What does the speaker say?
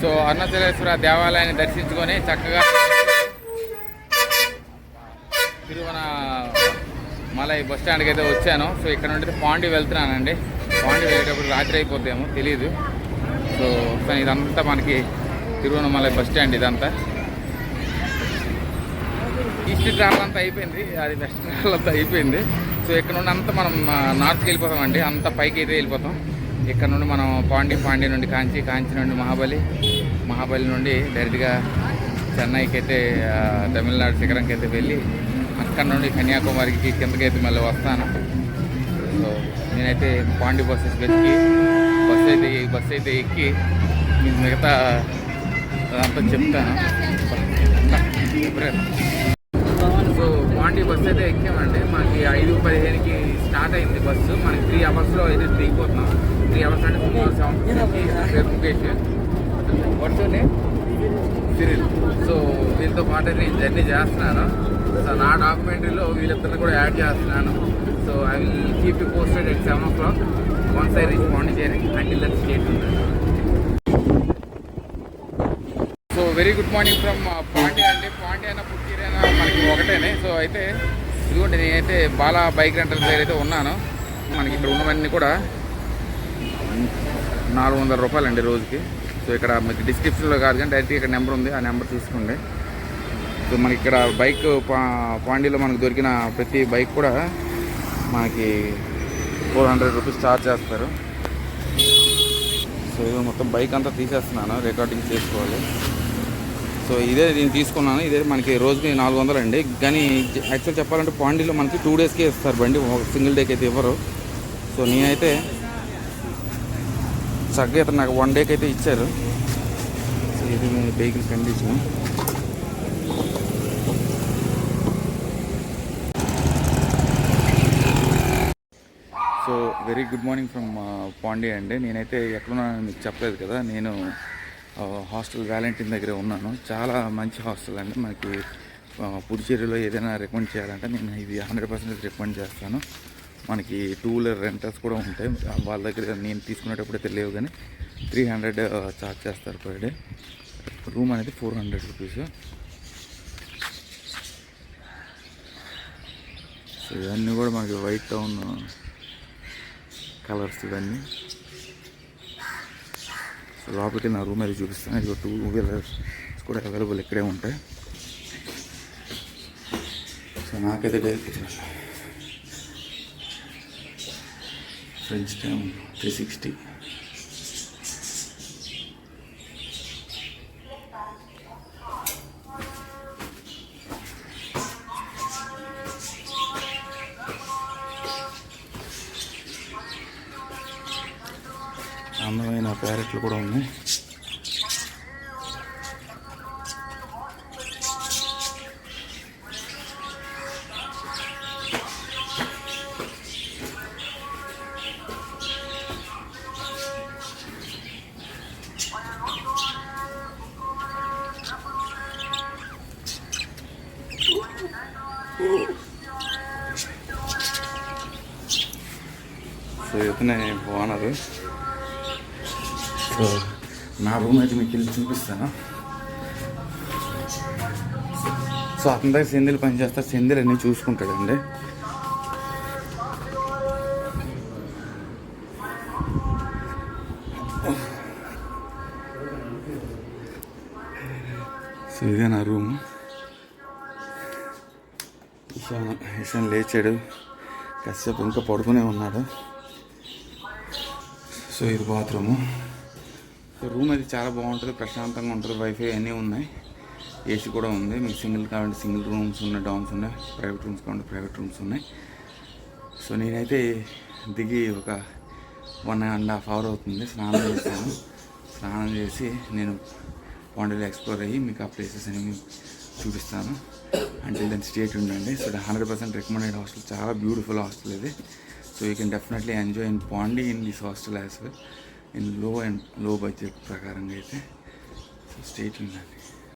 So Arunachaleswara దేవాలయాన్ని దర్శించుకొని చక్కగా తిరువనమలై బస్ స్టాండ్కి అయితే వచ్చాను. సో ఇక్కడ నుండి పాండి వెళ్తున్నానండి. పాండి వెళ్ళేటప్పుడు రాత్రి అయిపోద్దేమో తెలీదు. సో ఇదంతా మనకి తిరువనమలై బస్ స్టాండ్. ఇదంతా ఈస్ట్ ట్రావెల్ అంతా అయిపోయింది, అది వెస్ట్ ట్రావెల్ అంతా అయిపోయింది. సో ఇక్కడ నుండి అంతా మనం నార్త్కి వెళ్ళిపోతామండి, అంతా పైకి అయితే వెళ్ళిపోతాం. ఇక్కడ నుండి మనం పాండి నుండి కాంచి నుండి మహాబలి నుండి డైరెక్ట్గా చెన్నైకి అయితే తమిళనాడు శిఖరంకి అయితే వెళ్ళి అక్కడ నుండి కన్యాకుమారికి కిందకైతే మళ్ళీ వస్తాను. సో నేనైతే పాండి బస్సెస్ వెతికి బస్సు అయితే ఎక్కి మీకు మిగతా అదంతా చెప్తాను. సో పాండి బస్సు అయితే ఎక్కామండి. మనకి 5:15కి స్టార్ట్ అయింది బస్సు. మనకి 3 అవర్స్లో అయితే దిగిపోతున్నాం. 3 అవర్స్ అంటే 7 ముఖేష్ వర్షోనే సిరిల్. సో వీళ్ళతో పాటు నేను జర్నీ చేస్తున్నాను. సో నా డాక్యుమెంటరీలో వీళ్ళిద్దరిని కూడా యాడ్ చేస్తున్నాను. So I will keep you posted at 7 o'clock once I reach Pondicherry. Until then stay tuned. So very good morning from Pandi అండి. పాండి అయినా పుట్టిరి అయినా మనకి ఒకటేనే. సో అయితే ఇదిగోండి, నేనైతే బాలా బైక్ రెంటల్ దగ్గర అయితే ఉన్నాను. మనకి ఇక్కడ ఉన్నవన్నీ కూడా 400 రూపాయలండి రోజుకి. సో ఇక్కడ మీకు డిస్క్రిప్షన్లో కాదు కానీ డైరెక్ట్గా ఇక్కడ నెంబర్ ఉంది, ఆ నెంబర్ చూసుకోండి. సో మనకి ఇక్కడ బైక్ పాండీలో మనకు దొరికిన ప్రతి బైక్ కూడా మనకి 400 రూపీస్ ఛార్జ్ చేస్తారు. సో ఇది మొత్తం బైక్ అంతా తీసేస్తున్నాను, రికార్డింగ్ చేసుకోవాలి. సో ఇదే నేను తీసుకున్నాను. ఇదే మనకి రోజుకి 400 అండి. కానీ యాక్చువల్ చెప్పాలంటే పాండీలో మనకి 2 డేస్కే ఇస్తారు బండి, సింగిల్ డేకి అయితే ఇవ్వరు. సో నేనైతే చక్కగా అయితే నాకు 1 డేకి అయితే ఇచ్చారు. సో ఇది vehicle condition. So very good morning from Pandi అండి. నేనైతే ఎక్కడున్నానని మీకు చెప్పలేదు కదా, నేను హాస్టల్ వ్యాలంటీన్ దగ్గరే ఉన్నాను. చాలా మంచి హాస్టల్ అండి. మనకి పుదుచ్చేరిలో ఏదైనా రికమెండ్ చేయాలంటే నేను ఇది 100% రికమెండ్ చేస్తాను. మనకి 2 వీలర్ రెంటల్స్ కూడా ఉంటాయి. వాళ్ళ దగ్గర నేను తీసుకునేటప్పుడు అయితే లేవు, కానీ 300 ఛార్జ్ చేస్తారు పర్ డే. రూమ్ అనేది 400 రూపీస్. సో ఇవన్నీ కూడా మనకి వైట్ టౌన్ కలర్స్ ఇవన్నీ. సో లోపలికి నా రూమ్ అయితే చూపిస్తాను. ఇది 2 వీలర్స్ కూడా అవైలబుల్ ఇక్కడే ఉంటాయి. సో నాకైతే ఫ్రెంచ్ టైం 360. అందమైన ప్యారెట్లు కూడా ఉన్నాయి. సో ఇతనే ఓనరు. సో నా రూమ్ అయితే మీకు వెళ్ళి చూపిస్తాను. సో అతని దగ్గర సెంధిల్ పనిచేస్తారు, సెంధిల్ అన్నీ చూసుకుంటాడండి. సో ఇదే నా రూము. ఇషాన్ లేచాడు, కాసేపు ఇంకా పడుకునే ఉన్నాడు. సో ఇది బాత్రూము. సో రూమ్ అది చాలా బాగుంటుంది, ప్రశాంతంగా ఉంటుంది. వైఫై అన్నీ ఉన్నాయి, ఏసీ కూడా ఉంది. మీకు సింగిల్ కావాలంటే సింగిల్ రూమ్స్ ఉన్నాయి, డామ్స్ ఉన్నాయి. ప్రైవేట్ రూమ్స్ కావాలంటే ప్రైవేట్ రూమ్స్ ఉన్నాయి. సో నేనైతే దిగి ఒక 1.5 అవర్ అవుతుంది. స్నానం చేశాను. స్నానం చేసి నేను పాండీలో ఎక్స్ప్లోర్ అయ్యి మీకు ఆ ప్లేసెస్ అనేవి చూపిస్తాను. అంటే దాని స్టేట్ ఉండండి. సో 100% రికమెండెడ్ హాస్టల్, చాలా బ్యూటిఫుల్ హాస్టల్ ఇది. So you can definitely enjoy in Pondy in this hostel as well, in లో బడ్జెట్ ప్రకారంగా అయితే. సో స్టేట్ ఉండండి.